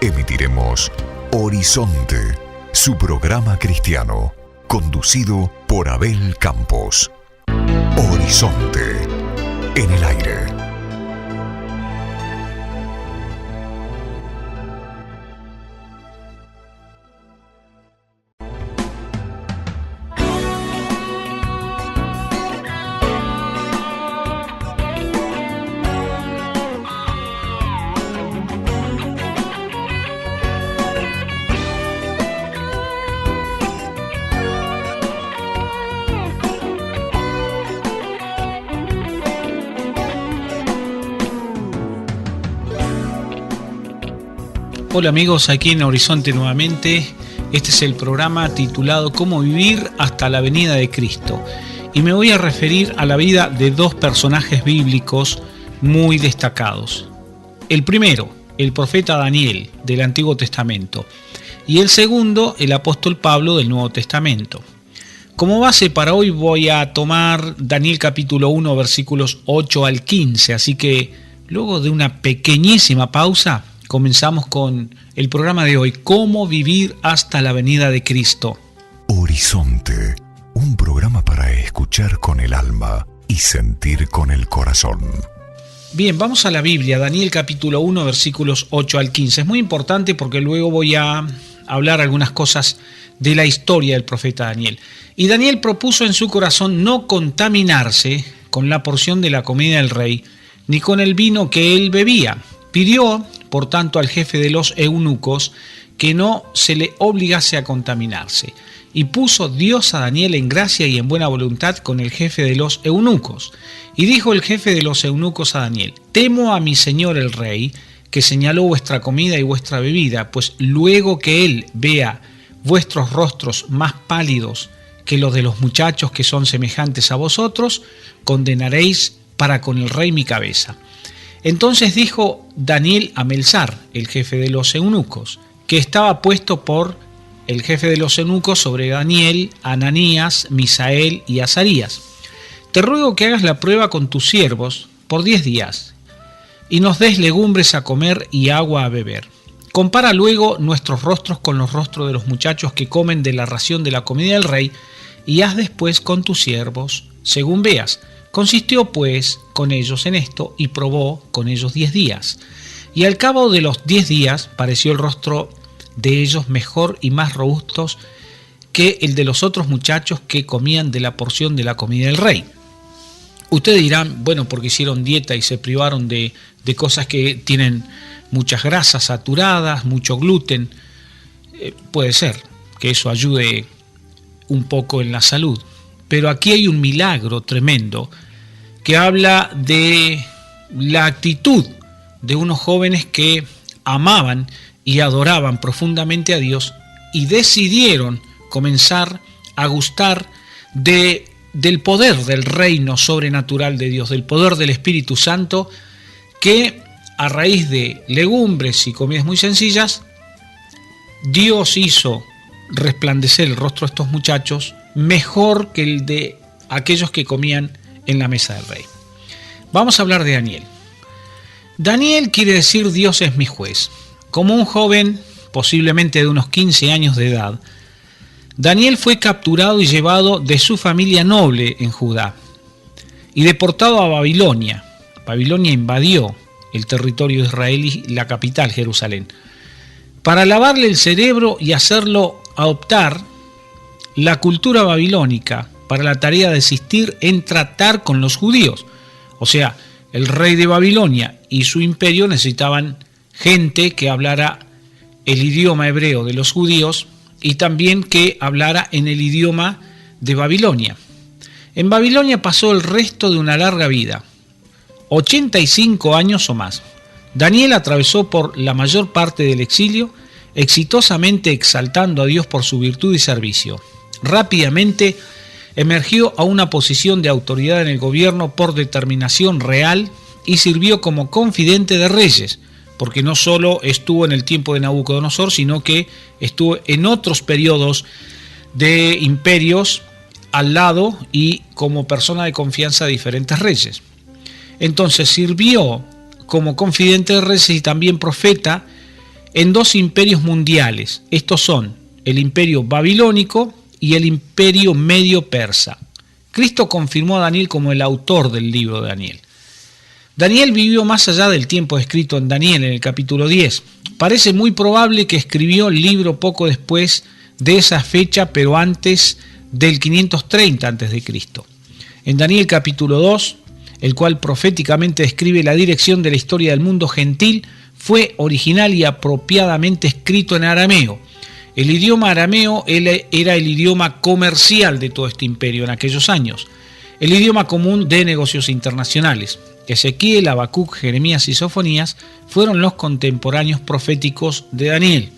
emitiremos Horizonte, su programa cristiano, conducido por Abel Campos. Horizonte, en el aire. Hola amigos, aquí en Horizonte nuevamente. Este es el programa titulado Cómo vivir hasta la venida de Cristo. Y me voy a referir a la vida de dos personajes bíblicos muy destacados. El primero, el profeta Daniel del Antiguo Testamento. Y el segundo, el apóstol Pablo del Nuevo Testamento. Como base para hoy voy a tomar Daniel capítulo 1, versículos 8 al 15. Así que luego de una pequeñísima pausa, comenzamos con el programa de hoy, Cómo vivir hasta la venida de Cristo. Horizonte, un programa para escuchar con el alma y sentir con el corazón. Bien, vamos a la Biblia, Daniel capítulo 1, versículos 8 al 15. Es muy importante porque luego voy a hablar algunas cosas de la historia del profeta Daniel. Y Daniel propuso en su corazón no contaminarse con la porción de la comida del rey, ni con el vino que él bebía. Pidió, por tanto, al jefe de los eunucos que no se le obligase a contaminarse. Y puso Dios a Daniel en gracia y en buena voluntad con el jefe de los eunucos. Y dijo el jefe de los eunucos a Daniel: temo a mi señor el rey, que señaló vuestra comida y vuestra bebida, pues luego que él vea vuestros rostros más pálidos que los de los muchachos que son semejantes a vosotros, condenaréis para con el rey mi cabeza. Entonces dijo Daniel a Melzar, el jefe de los eunucos, que estaba puesto por el jefe de los eunucos sobre Daniel, Ananías, Misael y Azarías: te ruego que hagas la prueba con tus siervos por 10 días, y nos des legumbres a comer y agua a beber. Compara luego nuestros rostros con los rostros de los muchachos que comen de la ración de la comida del rey, y haz después con tus siervos, según veas. Consistió pues con ellos en esto, y probó con ellos 10 días. Y al cabo de los 10 días pareció el rostro de ellos mejor y más robustos que el de los otros muchachos que comían de la porción de la comida del rey. Ustedes dirán, bueno, porque hicieron dieta y se privaron de cosas que tienen muchas grasas saturadas, mucho gluten. Puede ser que eso ayude un poco en la salud. Pero aquí hay un milagro tremendo que habla de la actitud de unos jóvenes que amaban y adoraban profundamente a Dios y decidieron comenzar a gustar del poder del reino sobrenatural de Dios, del poder del Espíritu Santo, que a raíz de legumbres y comidas muy sencillas, Dios hizo resplandecer el rostro de estos muchachos mejor que el de aquellos que comían en la mesa del rey. Vamos a hablar de Daniel. Daniel quiere decir Dios es mi juez. Como un joven, posiblemente de unos 15 años de edad, Daniel fue capturado y llevado de su familia noble en Judá y deportado a Babilonia. Babilonia invadió el territorio de Israel y la capital, Jerusalén, para lavarle el cerebro y hacerlo adoptar la cultura babilónica para la tarea de asistir en tratar con los judíos. O sea, el rey de Babilonia y su imperio necesitaban gente que hablara el idioma hebreo de los judíos y también que hablara en el idioma de Babilonia. En Babilonia pasó el resto de una larga vida, 85 años o más. Daniel atravesó por la mayor parte del exilio, exitosamente exaltando a Dios por su virtud y servicio. Rápidamente emergió a una posición de autoridad en el gobierno por determinación real y sirvió como confidente de reyes, porque no solo estuvo en el tiempo de Nabucodonosor, sino que estuvo en otros periodos de imperios al lado y como persona de confianza de diferentes reyes. Entonces sirvió como confidente de reyes y también profeta en dos imperios mundiales. Estos son el imperio babilónico y el imperio medio persa. Cristo confirmó a Daniel como el autor del libro de Daniel. Daniel vivió más allá del tiempo escrito en Daniel en el capítulo 10. Parece muy probable que escribió el libro poco después de esa fecha, pero antes del 530 a.C. En Daniel capítulo 2, el cual proféticamente describe la dirección de la historia del mundo gentil, fue original y apropiadamente escrito en arameo. El idioma arameo era el idioma comercial de todo este imperio en aquellos años, el idioma común de negocios internacionales. Ezequiel, Habacuc, Jeremías y Sofonías fueron los contemporáneos proféticos de Daniel.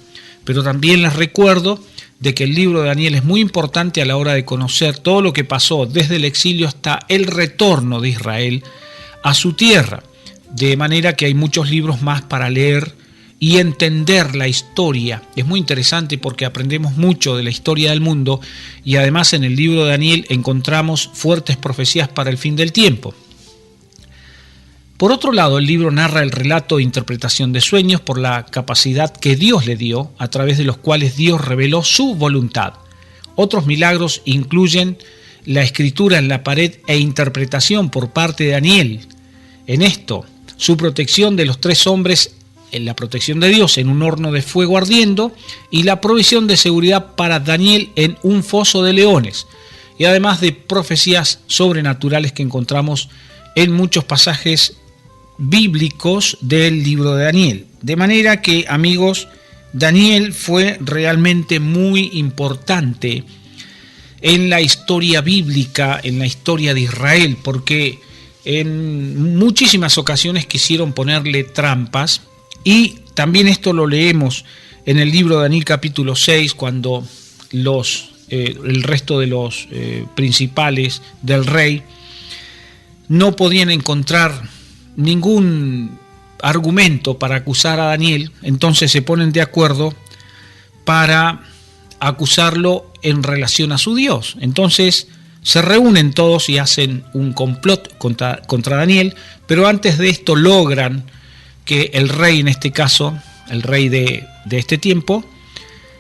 Pero también les recuerdo de que el libro de Daniel es muy importante a la hora de conocer todo lo que pasó desde el exilio hasta el retorno de Israel a su tierra. De manera que hay muchos libros más para leer y entender la historia. Es muy interesante porque aprendemos mucho de la historia del mundo y además en el libro de Daniel encontramos fuertes profecías para el fin del tiempo. Por otro lado, el libro narra el relato e interpretación de sueños por la capacidad que Dios le dio, a través de los cuales Dios reveló su voluntad. Otros milagros incluyen la escritura en la pared e interpretación por parte de Daniel. En esto, su protección de los tres hombres, en la protección de Dios en un horno de fuego ardiendo, y la provisión de seguridad para Daniel en un foso de leones, y además de profecías sobrenaturales que encontramos en muchos pasajes bíblicos del libro de Daniel. De manera que, amigos, Daniel fue realmente muy importante en la historia bíblica, en la historia de Israel, porque en muchísimas ocasiones quisieron ponerle trampas, y también esto lo leemos en el libro de Daniel capítulo 6, cuando el resto de los principales del rey no podían encontrar ningún argumento para acusar a Daniel. Entonces se ponen de acuerdo para acusarlo en relación a su Dios. Entonces se reúnen todos y hacen un complot contra Daniel, pero antes de esto logran que el rey, en este caso, el rey de este tiempo,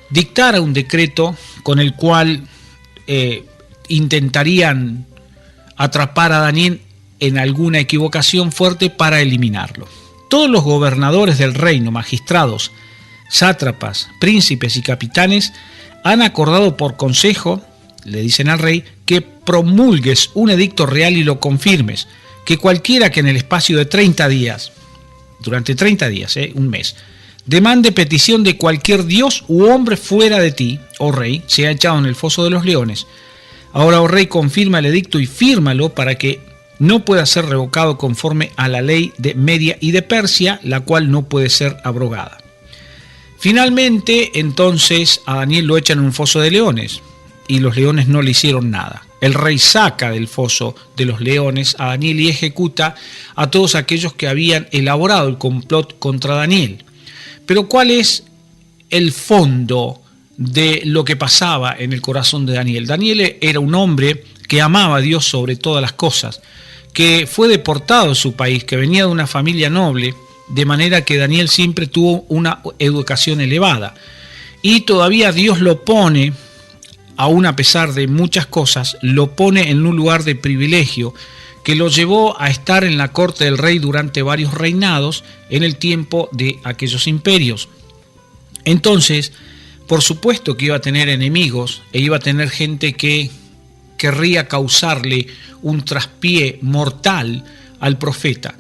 dictara un decreto con el cual intentarían atrapar a Daniel en alguna equivocación fuerte para eliminarlo. Todos los gobernadores del reino, magistrados, sátrapas, príncipes y capitanes han acordado por consejo, le dicen al rey, que promulgues un edicto real y lo confirmes, que cualquiera que en el espacio de 30 días, durante 30 días, un mes, demande petición de cualquier dios u hombre fuera de ti, oh rey, sea echado en el foso de los leones. Ahora, oh rey, confirma el edicto y fírmalo para que no pueda ser revocado conforme a la ley de Media y de Persia, la cual no puede ser abrogada. Finalmente, entonces, a Daniel lo echan en un foso de leones, y los leones no le hicieron nada. El rey saca del foso de los leones a Daniel y ejecuta a todos aquellos que habían elaborado el complot contra Daniel. Pero ¿cuál es el fondo de lo que pasaba en el corazón de Daniel? Daniel era un hombre que amaba a Dios sobre todas las cosas, que fue deportado de su país, que venía de una familia noble, de manera que Daniel siempre tuvo una educación elevada. Y todavía Dios lo pone, aún a pesar de muchas cosas, lo pone en un lugar de privilegio que lo llevó a estar en la corte del rey durante varios reinados en el tiempo de aquellos imperios. Entonces, por supuesto que iba a tener enemigos e iba a tener gente que querría causarle un traspié mortal al profeta.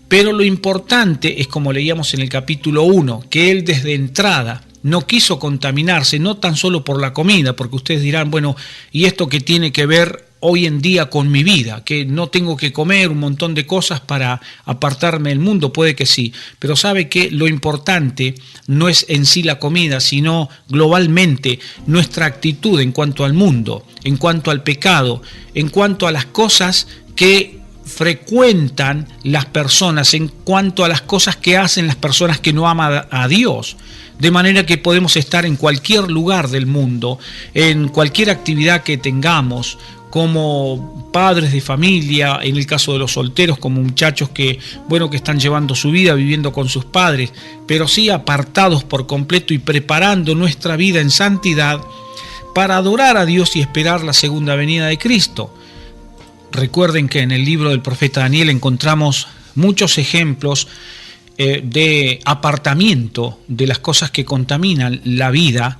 Pero lo importante es, como leíamos en el capítulo 1, que él desde entrada no quiso contaminarse, no tan solo por la comida, porque ustedes dirán, bueno, ¿y esto qué tiene que ver hoy en día con mi vida? Que no tengo que comer un montón de cosas para apartarme del mundo, puede que sí, pero sabe que lo importante no es en sí la comida, sino globalmente nuestra actitud en cuanto al mundo, en cuanto al pecado, en cuanto a las cosas que frecuentan las personas, en cuanto a las cosas que hacen las personas que no aman a Dios. De manera que podemos estar en cualquier lugar del mundo, en cualquier actividad que tengamos, como padres de familia, en el caso de los solteros, como muchachos que están llevando su vida, viviendo con sus padres, pero sí apartados por completo y preparando nuestra vida en santidad para adorar a Dios y esperar la segunda venida de Cristo. Recuerden que en el libro del profeta Daniel encontramos muchos ejemplos de apartamiento de las cosas que contaminan la vida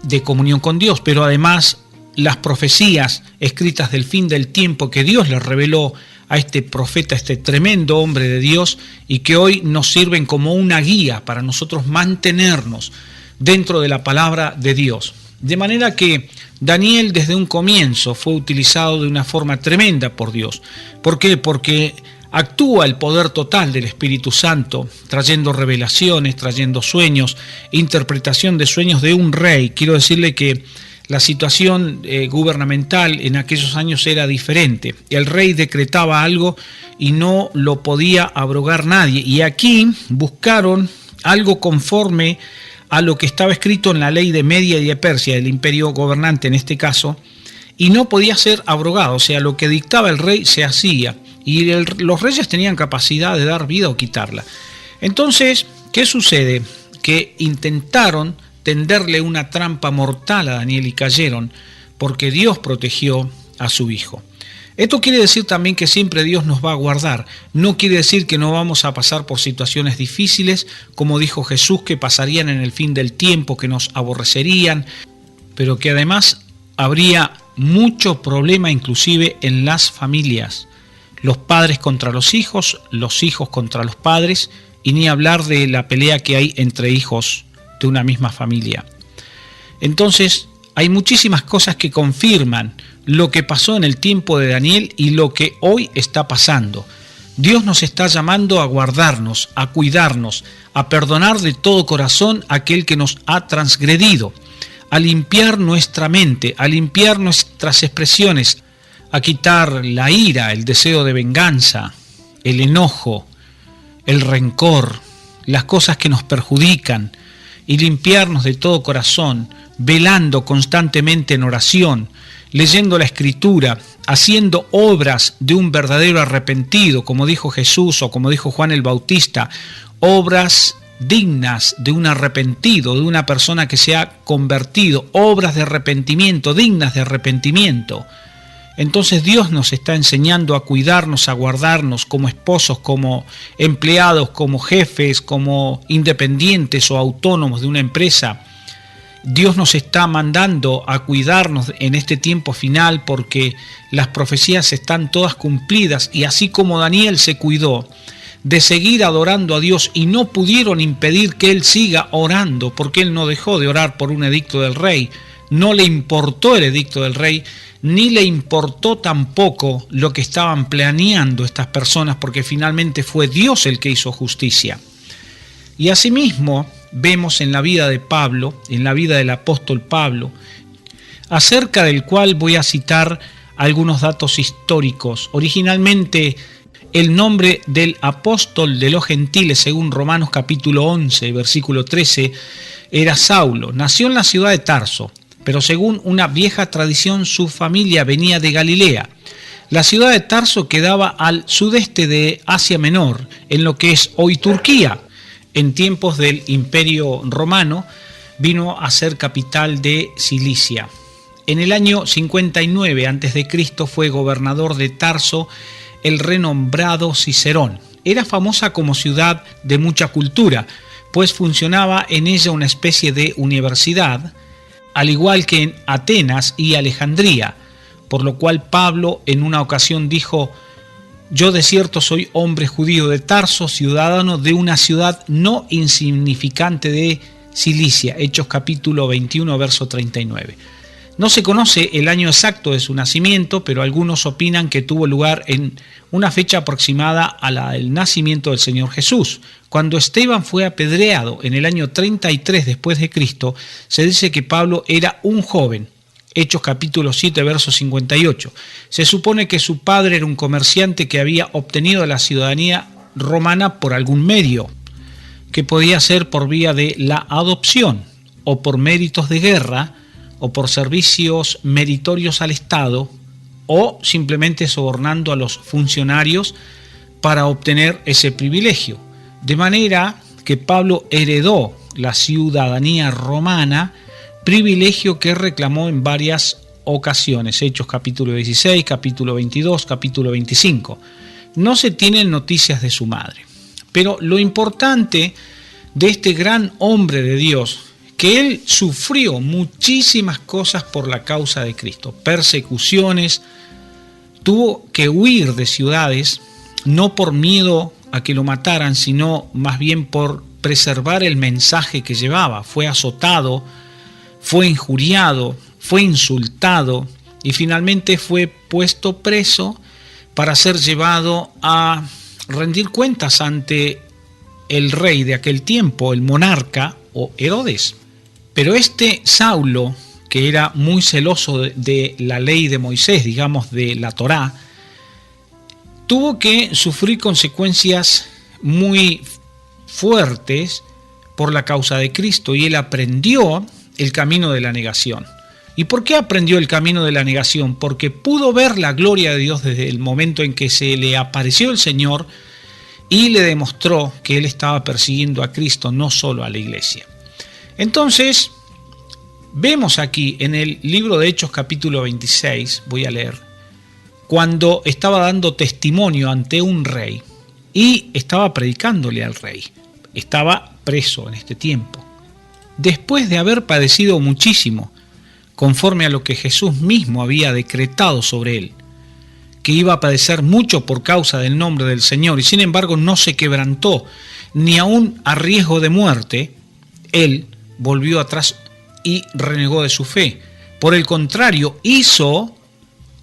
de comunión con Dios, pero además las profecías escritas del fin del tiempo que Dios le reveló a este profeta, este tremendo hombre de Dios, y que hoy nos sirven como una guía para nosotros mantenernos dentro de la palabra de Dios. De manera que Daniel desde un comienzo fue utilizado de una forma tremenda por Dios. ¿Por qué? Porque actúa el poder total del Espíritu Santo, trayendo revelaciones, trayendo sueños, interpretación de sueños de un rey. Quiero decirle que la situación gubernamental en aquellos años era diferente. El rey decretaba algo y no lo podía abrogar nadie. Y aquí buscaron algo conforme a lo que estaba escrito en la ley de Media y de Persia, del imperio gobernante en este caso, y no podía ser abrogado. O sea, lo que dictaba el rey se hacía. Y los reyes tenían capacidad de dar vida o quitarla. Entonces, ¿qué sucede? Que intentaron tenderle una trampa mortal a Daniel y cayeron, porque Dios protegió a su hijo. Esto quiere decir también que siempre Dios nos va a guardar. No quiere decir que no vamos a pasar por situaciones difíciles, como dijo Jesús, que pasarían en el fin del tiempo, que nos aborrecerían, pero que además habría mucho problema inclusive en las familias. Los padres contra los hijos contra los padres, y ni hablar de la pelea que hay entre hijos de una misma familia. Entonces, hay muchísimas cosas que confirman lo que pasó en el tiempo de Daniel y lo que hoy está pasando. Dios nos está llamando a guardarnos, a cuidarnos, a perdonar de todo corazón a aquel que nos ha transgredido, a limpiar nuestra mente, a limpiar nuestras expresiones, a quitar la ira, el deseo de venganza, el enojo, el rencor, las cosas que nos perjudican, y limpiarnos de todo corazón, velando constantemente en oración, leyendo la Escritura, haciendo obras de un verdadero arrepentido, como dijo Jesús o como dijo Juan el Bautista, obras dignas de un arrepentido, de una persona que se ha convertido, obras de arrepentimiento, dignas de arrepentimiento. Entonces Dios nos está enseñando a cuidarnos, a guardarnos como esposos, como empleados, como jefes, como independientes o autónomos de una empresa. Dios nos está mandando a cuidarnos en este tiempo final porque las profecías están todas cumplidas, y así como Daniel se cuidó de seguir adorando a Dios y no pudieron impedir que él siga orando, porque él no dejó de orar por un edicto del rey, no le importó el edicto del rey, ni le importó tampoco lo que estaban planeando estas personas, porque finalmente fue Dios el que hizo justicia. Y asimismo vemos en la vida de Pablo, en la vida del apóstol Pablo, acerca del cual voy a citar algunos datos históricos. Originalmente el nombre del apóstol de los gentiles, según Romanos capítulo 11, versículo 13, era Saulo. Nació en la ciudad de Tarso, pero según una vieja tradición su familia venía de Galilea. La ciudad de Tarso quedaba al sudeste de Asia Menor, en lo que es hoy Turquía. En tiempos del Imperio Romano vino a ser capital de Cilicia. En el año 59 a.C. fue gobernador de Tarso el renombrado Cicerón. Era famosa como ciudad de mucha cultura, pues funcionaba en ella una especie de universidad, al igual que en Atenas y Alejandría, por lo cual Pablo en una ocasión dijo: yo de cierto soy hombre judío de Tarso, ciudadano de una ciudad no insignificante de Cilicia. Hechos capítulo 21, verso 39. No se conoce el año exacto de su nacimiento, pero algunos opinan que tuvo lugar en una fecha aproximada a la del nacimiento del Señor Jesús. Cuando Esteban fue apedreado en el año 33 después de Cristo, se dice que Pablo era un joven. Hechos capítulo 7, verso 58. Se supone que su padre era un comerciante que había obtenido la ciudadanía romana por algún medio, que podía ser por vía de la adopción, o por méritos de guerra, o por servicios meritorios al Estado, o simplemente sobornando a los funcionarios para obtener ese privilegio. De manera que Pablo heredó la ciudadanía romana, privilegio que reclamó en varias ocasiones. Hechos capítulo 16, capítulo 22, capítulo 25. No se tienen noticias de su madre. Pero lo importante de este gran hombre de Dios, que él sufrió muchísimas cosas por la causa de Cristo, persecuciones, tuvo que huir de ciudades, no por miedo a que lo mataran, sino más bien por preservar el mensaje que llevaba. Fue azotado, fue injuriado, fue insultado y finalmente fue puesto preso para ser llevado a rendir cuentas ante el rey de aquel tiempo, el monarca o Herodes. Pero este Saulo, que era muy celoso de la ley de Moisés, digamos de la Torá, tuvo que sufrir consecuencias muy fuertes por la causa de Cristo, y él aprendió el camino de la negación. ¿Y por qué aprendió el camino de la negación? Porque pudo ver la gloria de Dios desde el momento en que se le apareció el Señor y le demostró que él estaba persiguiendo a Cristo, no solo a la iglesia. Entonces, vemos aquí en el libro de Hechos capítulo 26, voy a leer, cuando estaba dando testimonio ante un rey y estaba predicándole al rey. Estaba preso en este tiempo. Después de haber padecido muchísimo, conforme a lo que Jesús mismo había decretado sobre él, que iba a padecer mucho por causa del nombre del Señor, y sin embargo no se quebrantó, ni aun a riesgo de muerte, él volvió atrás y renegó de su fe. Por el contrario, hizo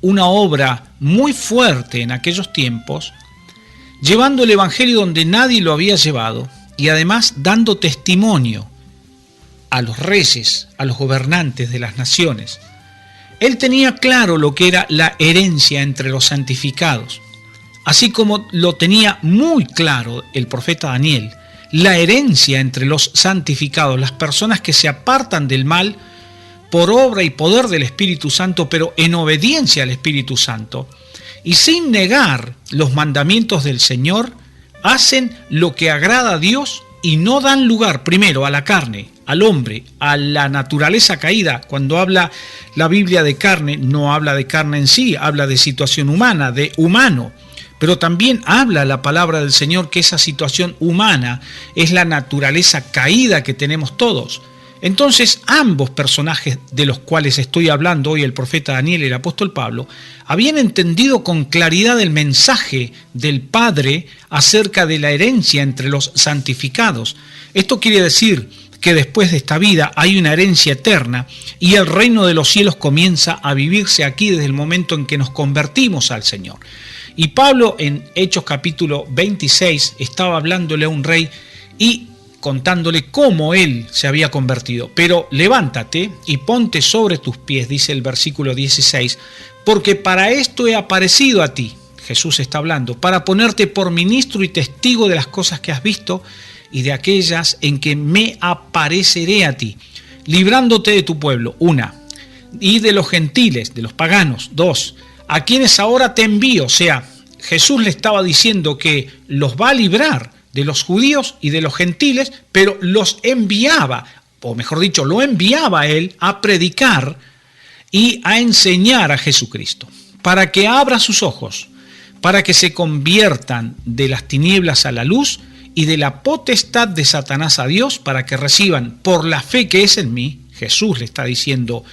una obra muy fuerte en aquellos tiempos, llevando el Evangelio donde nadie lo había llevado, y además dando testimonio a los reyes, a los gobernantes de las naciones. Él tenía claro lo que era la herencia entre los santificados, así como lo tenía muy claro el profeta Daniel, la herencia entre los santificados, las personas que se apartan del mal por obra y poder del Espíritu Santo, pero en obediencia al Espíritu Santo, y sin negar los mandamientos del Señor, hacen lo que agrada a Dios y no dan lugar primero a la carne, al hombre, a la naturaleza caída. Cuando habla la Biblia de carne, no habla de carne en sí, habla de situación humana, de humano. Pero también habla la palabra del Señor que esa situación humana es la naturaleza caída que tenemos todos. Entonces, ambos personajes de los cuales estoy hablando hoy, el profeta Daniel y el apóstol Pablo, habían entendido con claridad el mensaje del Padre acerca de la herencia entre los santificados. Esto quiere decir que después de esta vida hay una herencia eterna y el reino de los cielos comienza a vivirse aquí desde el momento en que nos convertimos al Señor. Y Pablo en Hechos capítulo 26 estaba hablándole a un rey y contándole cómo él se había convertido. Pero levántate y ponte sobre tus pies, dice el versículo 16, porque para esto he aparecido a ti, Jesús está hablando, para ponerte por ministro y testigo de las cosas que has visto y de aquellas en que me apareceré a ti, librándote de tu pueblo, 1, y de los gentiles, de los paganos, 2, a quienes ahora te envío. O sea, Jesús le estaba diciendo que los va a librar de los judíos y de los gentiles, pero los enviaba, o mejor dicho, lo enviaba a él a predicar y a enseñar a Jesucristo, para que abra sus ojos, para que se conviertan de las tinieblas a la luz y de la potestad de Satanás a Dios, para que reciban por la fe que es en mí, Jesús le está diciendo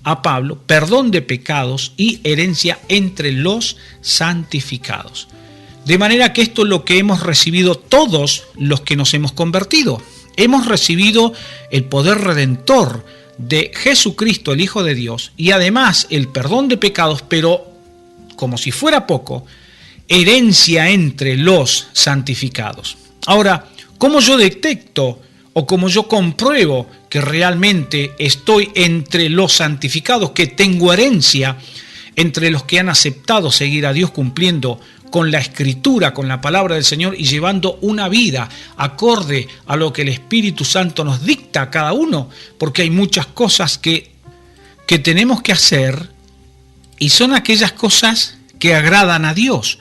a Pablo, perdón de pecados y herencia entre los santificados. De manera que esto es lo que hemos recibido todos los que nos hemos convertido. Hemos recibido el poder redentor de Jesucristo, el Hijo de Dios, y además el perdón de pecados, pero como si fuera poco, herencia entre los santificados. Ahora, ¿cómo yo detecto o cómo yo compruebo que realmente estoy entre los santificados, que tengo herencia entre los que han aceptado seguir a Dios cumpliendo con la Escritura, con la palabra del Señor y llevando una vida acorde a lo que el Espíritu Santo nos dicta a cada uno? Porque hay muchas cosas que tenemos que hacer y son aquellas cosas que agradan a Dios.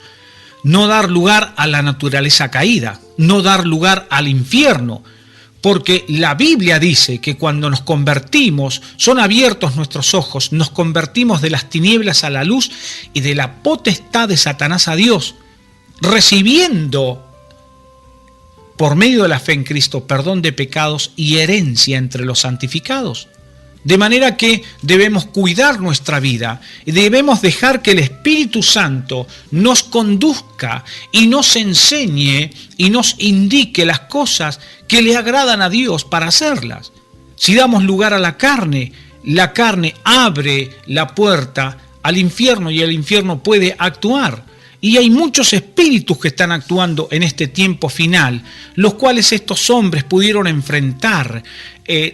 No dar lugar a la naturaleza caída, no dar lugar al infierno, porque la Biblia dice que cuando nos convertimos, son abiertos nuestros ojos, nos convertimos de las tinieblas a la luz y de la potestad de Satanás a Dios, recibiendo por medio de la fe en Cristo perdón de pecados y herencia entre los santificados. De manera que debemos cuidar nuestra vida y debemos dejar que el Espíritu Santo nos conduzca y nos enseñe y nos indique las cosas que le agradan a Dios para hacerlas. Si damos lugar a la carne abre la puerta al infierno y el infierno puede actuar. Y hay muchos espíritus que están actuando en este tiempo final, los cuales estos hombres pudieron enfrentar.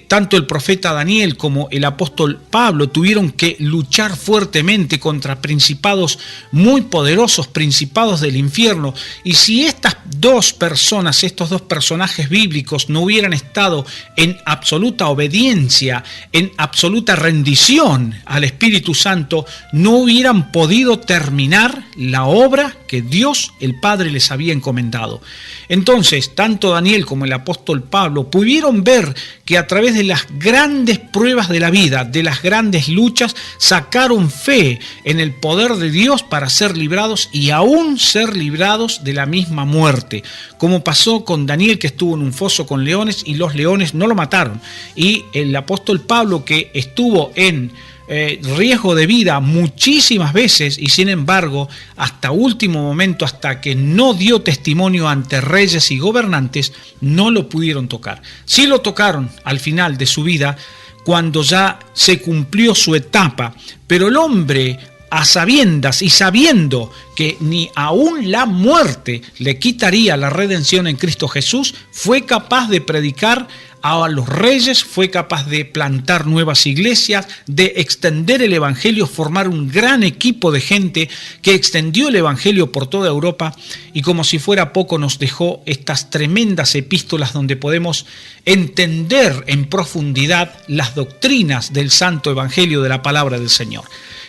Tanto el profeta Daniel como el apóstol Pablo tuvieron que luchar fuertemente contra principados muy poderosos, principados del infierno. Y si estas dos personas, estos dos personajes bíblicos no hubieran estado en absoluta obediencia, en absoluta rendición al Espíritu Santo, no hubieran podido terminar la obra que Dios el Padre les había encomendado. Entonces, tanto Daniel como el apóstol Pablo pudieron ver que a través de las grandes pruebas de la vida, de las grandes luchas, sacaron fe en el poder de Dios para ser librados y aún ser librados de la misma muerte, como pasó con Daniel, que estuvo en un foso con leones y los leones no lo mataron, y el apóstol Pablo, que estuvo en riesgo de vida muchísimas veces y sin embargo hasta último momento, hasta que no dio testimonio ante reyes y gobernantes, no lo pudieron tocar. Sí lo tocaron al final de su vida, cuando ya se cumplió su etapa, pero el hombre, a sabiendas y sabiendo que ni aún la muerte le quitaría la redención en Cristo Jesús, fue capaz de predicar a los reyes, fue capaz de plantar nuevas iglesias, de extender el evangelio, formar un gran equipo de gente que extendió el evangelio por toda Europa, y como si fuera poco nos dejó estas tremendas epístolas donde podemos entender en profundidad las doctrinas del santo evangelio de la palabra del Señor.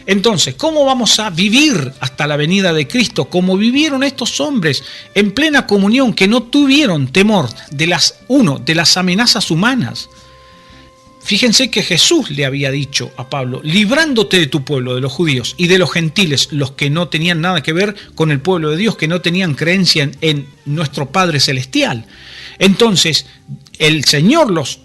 Entonces, ¿cómo vamos a vivir hasta la venida de Cristo? Como vivieron estos hombres en plena comunión, que no tuvieron temor de las amenazas humanas. Fíjense que Jesús le había dicho a Pablo: librándote de tu pueblo, de los judíos y de los gentiles, los que no tenían nada que ver con el pueblo de Dios, que no tenían creencia en nuestro Padre Celestial. Entonces, el Señor los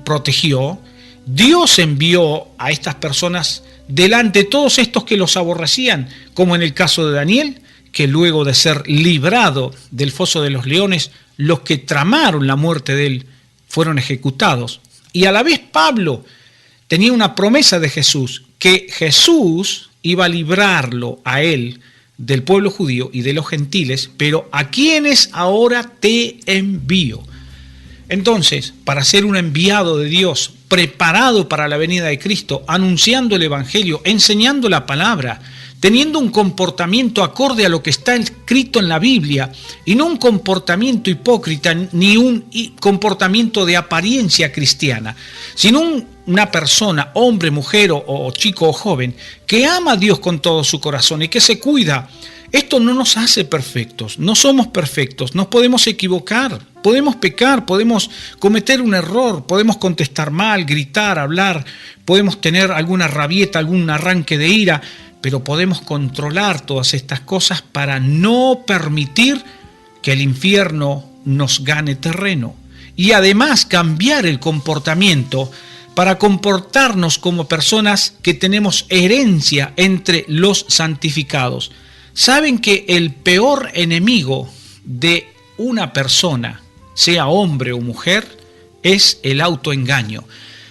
protegió. Dios envió a estas personas delante de todos estos que los aborrecían, como en el caso de Daniel, que luego de ser librado del foso de los leones, los que tramaron la muerte de él fueron ejecutados. Y a la vez Pablo tenía una promesa de Jesús, que Jesús iba a librarlo a él del pueblo judío y de los gentiles, pero a quienes ahora te envío. Entonces, para ser un enviado de Dios, preparado para la venida de Cristo, anunciando el evangelio, enseñando la palabra, teniendo un comportamiento acorde a lo que está escrito en la Biblia, y no un comportamiento hipócrita ni un comportamiento de apariencia cristiana, sino una persona, hombre, mujer o chico o joven, que ama a Dios con todo su corazón y que se cuida. Esto no nos hace perfectos, no somos perfectos, nos podemos equivocar, podemos pecar, podemos cometer un error, podemos contestar mal, gritar, hablar, podemos tener alguna rabieta, algún arranque de ira, pero podemos controlar todas estas cosas para no permitir que el infierno nos gane terreno. Y además cambiar el comportamiento para comportarnos como personas que tenemos herencia entre los santificados. Saben que el peor enemigo de una persona, sea hombre o mujer, es el autoengaño.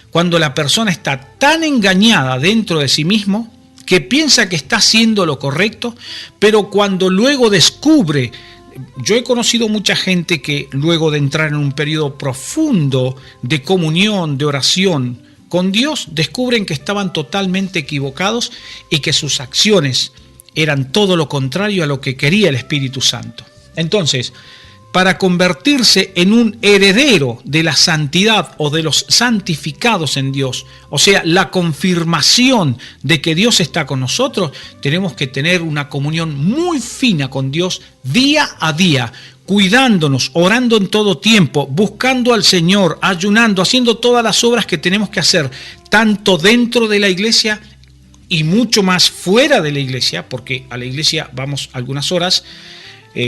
Cuando la persona está tan engañada dentro de sí mismo que piensa que está haciendo lo correcto, pero cuando luego descubre, yo he conocido mucha gente que luego de entrar en un periodo profundo de comunión, de oración con Dios, descubren que estaban totalmente equivocados y que sus acciones eran todo lo contrario a lo que quería el Espíritu Santo. Entonces, para convertirse en un heredero de la santidad o de los santificados en Dios, o sea, la confirmación de que Dios está con nosotros, tenemos que tener una comunión muy fina con Dios día a día, cuidándonos, orando en todo tiempo, buscando al Señor, ayunando, haciendo todas las obras que tenemos que hacer, tanto dentro de la iglesia y mucho más fuera de la iglesia, porque a la iglesia vamos algunas horas,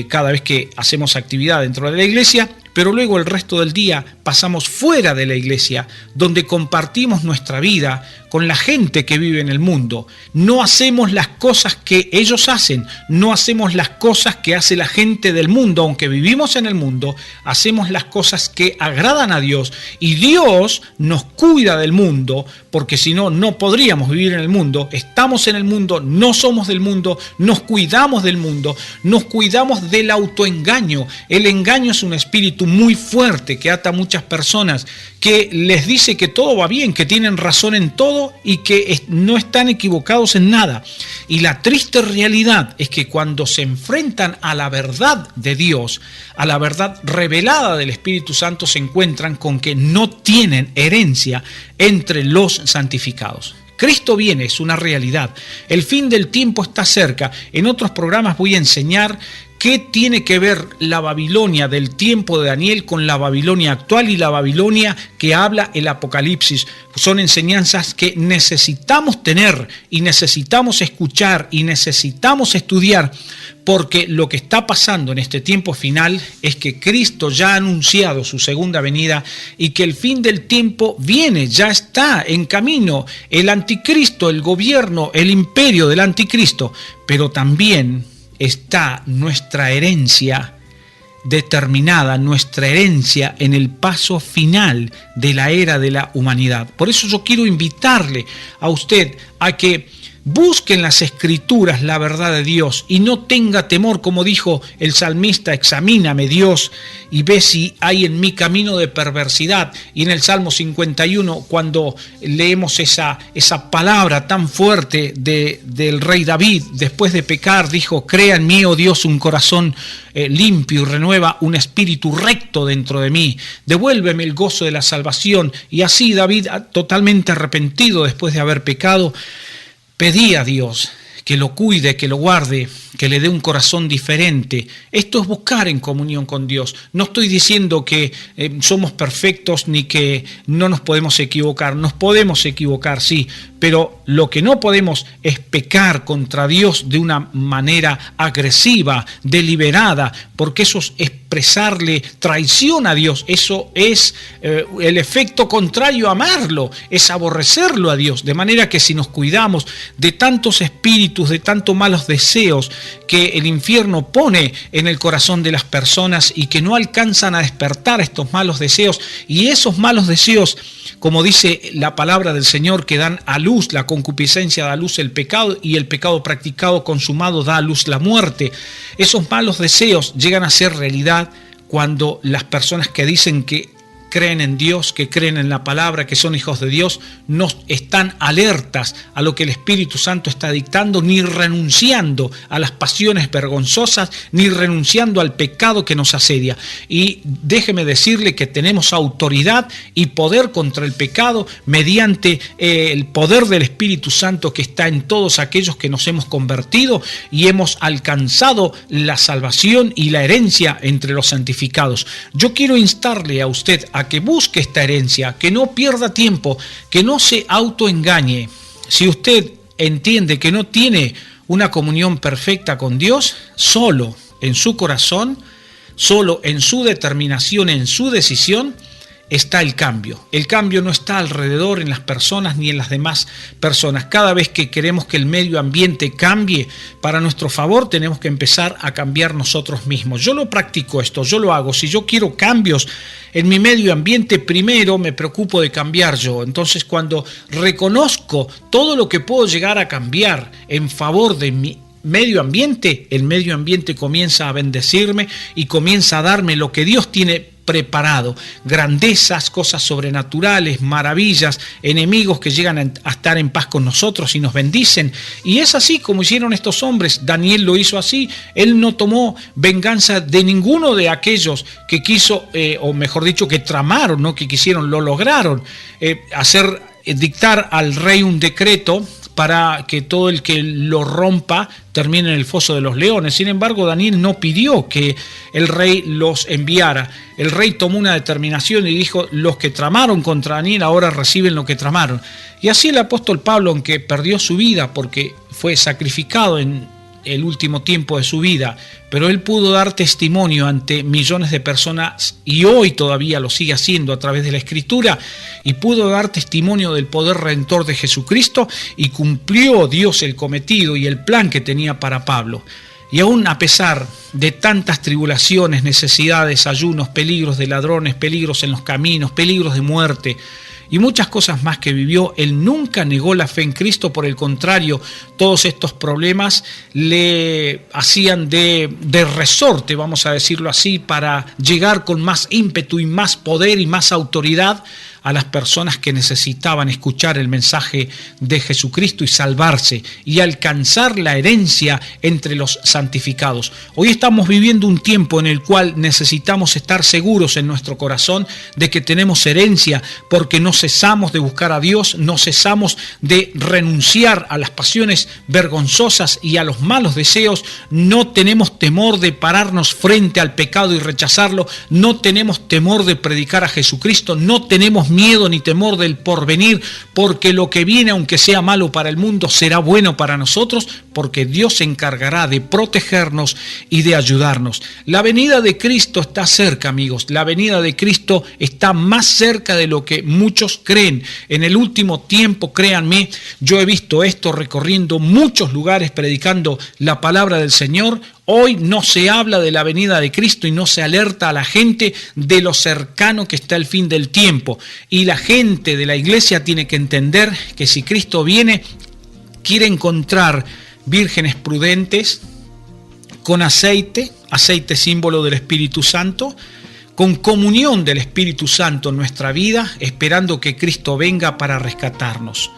cada vez que hacemos actividad dentro de la iglesia, pero luego el resto del día pasamos fuera de la iglesia, donde compartimos nuestra vida con la gente que vive en el mundo. No hacemos las cosas que ellos hacen, no hacemos las cosas que hace la gente del mundo, aunque vivimos en el mundo, hacemos las cosas que agradan a Dios, y Dios nos cuida del mundo, porque si no, no podríamos vivir en el mundo. Estamos en el mundo, no somos del mundo, nos cuidamos del mundo, nos cuidamos del autoengaño. El engaño es un espíritu muy fuerte que ata a muchas personas, que les dice que todo va bien, que tienen razón en todo y que no están equivocados en nada. Y la triste realidad es que cuando se enfrentan a la verdad de Dios, a la verdad revelada del Espíritu Santo, se encuentran con que no tienen herencia entre los santificados. Cristo viene, es una realidad. El fin del tiempo está cerca. En otros programas voy a enseñar qué tiene que ver la Babilonia del tiempo de Daniel con la Babilonia actual y la Babilonia que habla el Apocalipsis. Son enseñanzas que necesitamos tener y necesitamos escuchar y necesitamos estudiar, porque lo que está pasando en este tiempo final es que Cristo ya ha anunciado su segunda venida y que el fin del tiempo viene, ya está en camino. El anticristo, el gobierno, el imperio del anticristo, pero también está nuestra herencia determinada, nuestra herencia en el paso final de la era de la humanidad. Por eso yo quiero invitarle a usted a que busque en las Escrituras la verdad de Dios y no tenga temor, como dijo el salmista: examíname, Dios, y ve si hay en mí camino de perversidad. Y en el Salmo 51, cuando leemos esa palabra tan fuerte del rey David, después de pecar, dijo: crea en mí, oh Dios, un corazón limpio y renueva un espíritu recto dentro de mí. Devuélveme el gozo de la salvación. Y así David, totalmente arrepentido después de haber pecado, pedí a Dios que lo cuide, que lo guarde, que le dé un corazón diferente. Esto es buscar en comunión con Dios. No estoy diciendo que somos perfectos ni que no nos podemos equivocar. Nos podemos equivocar, sí, pero lo que no podemos es pecar contra Dios de una manera agresiva, deliberada, porque eso es expresarle traición a Dios. Eso es el efecto contrario a amarlo, es aborrecerlo a Dios. De manera que si nos cuidamos de tantos espíritus, de tantos malos deseos que el infierno pone en el corazón de las personas y que no alcanzan a despertar estos malos deseos, y esos malos deseos, como dice la palabra del Señor, que dan a luz, la concupiscencia da a luz el pecado, y el pecado practicado consumado da a luz la muerte. Esos malos deseos llegan a ser realidad cuando las personas que dicen que creen en Dios, que creen en la palabra, que son hijos de Dios, no están alertas a lo que el Espíritu Santo está dictando, ni renunciando a las pasiones vergonzosas, ni renunciando al pecado que nos asedia. Y déjeme decirle que tenemos autoridad y poder contra el pecado mediante el poder del Espíritu Santo que está en todos aquellos que nos hemos convertido y hemos alcanzado la salvación y la herencia entre los santificados. Yo quiero instarle a usted a que busque esta herencia, que no pierda tiempo, que no se autoengañe. Si usted entiende que no tiene una comunión perfecta con Dios, solo en su corazón, solo en su determinación, en su decisión, está el cambio. El cambio no está alrededor en las personas ni en las demás personas. Cada vez que queremos que el medio ambiente cambie para nuestro favor, tenemos que empezar a cambiar nosotros mismos. Yo lo practico esto, yo lo hago. Si yo quiero cambios en mi medio ambiente, primero me preocupo de cambiar yo. Entonces, cuando reconozco todo lo que puedo llegar a cambiar en favor de mi medio ambiente, el medio ambiente comienza a bendecirme y comienza a darme lo que Dios tiene preparado. Grandezas, cosas sobrenaturales, maravillas, enemigos que llegan a estar en paz con nosotros y nos bendicen. Y es así como hicieron estos hombres. Daniel lo hizo así. Él no tomó venganza de ninguno de aquellos que quiso, o mejor dicho, que tramaron, no que quisieron, lo lograron, dictar al rey un decreto para que todo el que lo rompa termine en el foso de los leones. Sin embargo, Daniel no pidió que el rey los enviara. El rey tomó una determinación y dijo: los que tramaron contra Daniel ahora reciben lo que tramaron. Y así el apóstol Pablo, aunque perdió su vida porque fue sacrificado en el último tiempo de su vida, pero él pudo dar testimonio ante millones de personas, y hoy todavía lo sigue haciendo a través de la Escritura, y pudo dar testimonio del poder redentor de Jesucristo, y cumplió Dios el cometido y el plan que tenía para Pablo. Y aún a pesar de tantas tribulaciones, necesidades, ayunos, peligros de ladrones, peligros en los caminos, peligros de muerte y muchas cosas más que vivió, él nunca negó la fe en Cristo. Por el contrario, todos estos problemas le hacían de resorte, vamos a decirlo así, para llegar con más ímpetu y más poder y más autoridad a las personas que necesitaban escuchar el mensaje de Jesucristo y salvarse y alcanzar la herencia entre los santificados. Hoy estamos viviendo un tiempo en el cual necesitamos estar seguros en nuestro corazón de que tenemos herencia, porque no cesamos de buscar a Dios, no cesamos de renunciar a las pasiones vergonzosas y a los malos deseos, no tenemos temor de pararnos frente al pecado y rechazarlo, no tenemos temor de predicar a Jesucristo, no tenemos miedo ni temor del porvenir, porque lo que viene, aunque sea malo para el mundo, será bueno para nosotros, porque Dios se encargará de protegernos y de ayudarnos. La venida de Cristo está cerca, amigos. La venida de Cristo está más cerca de lo que muchos creen. En el último tiempo, créanme, yo he visto esto recorriendo muchos lugares predicando la palabra del Señor. Hoy no se habla de la venida de Cristo y no se alerta a la gente de lo cercano que está el fin del tiempo. Y la gente de la iglesia tiene que entender que si Cristo viene, quiere encontrar vírgenes prudentes, con aceite símbolo del Espíritu Santo, con comunión del Espíritu Santo en nuestra vida, esperando que Cristo venga para rescatarnos.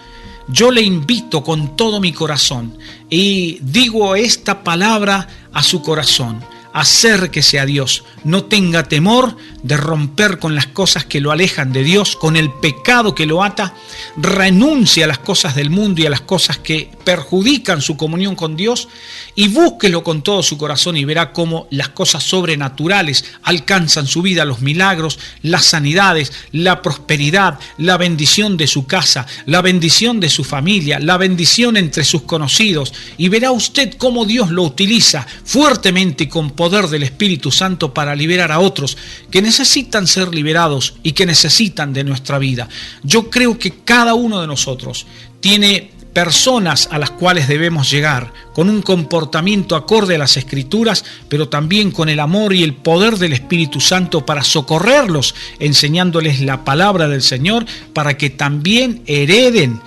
Yo le invito con todo mi corazón y digo esta palabra a su corazón: acérquese a Dios, no tenga temor de romper con las cosas que lo alejan de Dios, con el pecado que lo ata, renuncie a las cosas del mundo y a las cosas que perjudican su comunión con Dios y búsquelo con todo su corazón y verá cómo las cosas sobrenaturales alcanzan su vida, los milagros, las sanidades, la prosperidad, la bendición de su casa, la bendición de su familia, la bendición entre sus conocidos, y verá usted cómo Dios lo utiliza fuertemente y con poder del Espíritu Santo para liberar a otros que necesitan ser liberados y que necesitan de nuestra vida. Yo creo que cada uno de nosotros tiene personas a las cuales debemos llegar con un comportamiento acorde a las Escrituras, pero también con el amor y el poder del Espíritu Santo para socorrerlos, enseñándoles la palabra del Señor, para que también hereden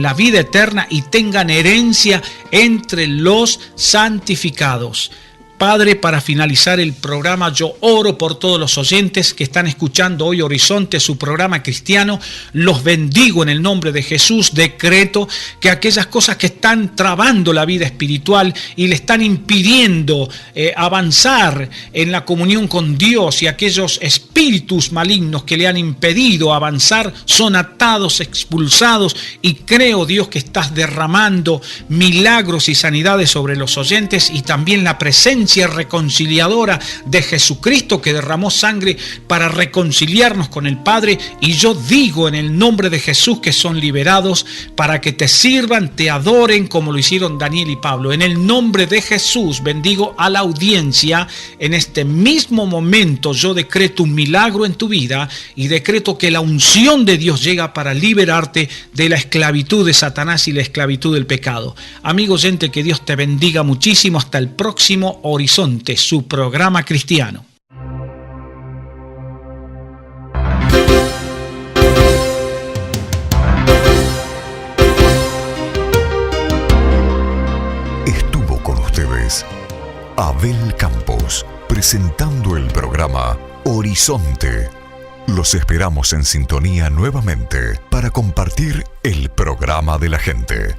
la vida eterna y tengan herencia entre los santificados. Padre, para finalizar el programa, yo oro por todos los oyentes que están escuchando hoy Horizonte, su programa cristiano. Los bendigo en el nombre de Jesús. Decreto que aquellas cosas que están trabando la vida espiritual y le están impidiendo avanzar en la comunión con Dios, y aquellos espíritus malignos que le han impedido avanzar son atados, expulsados, y creo, Dios, que estás derramando milagros y sanidades sobre los oyentes, y también la presencia reconciliadora de Jesucristo, que derramó sangre para reconciliarnos con el Padre. Y yo digo en el nombre de Jesús que son liberados para que te sirvan, te adoren como lo hicieron Daniel y Pablo. En el nombre de Jesús bendigo a la audiencia. En este mismo momento yo decreto un milagro en tu vida y decreto que la unción de Dios llega para liberarte de la esclavitud de Satanás y la esclavitud del pecado. Amigo oyente, que Dios te bendiga muchísimo. Hasta el próximo Horizonte, su programa cristiano. Estuvo con ustedes Abel Campos, presentando el programa Horizonte. Los esperamos en sintonía nuevamente para compartir el programa de la gente.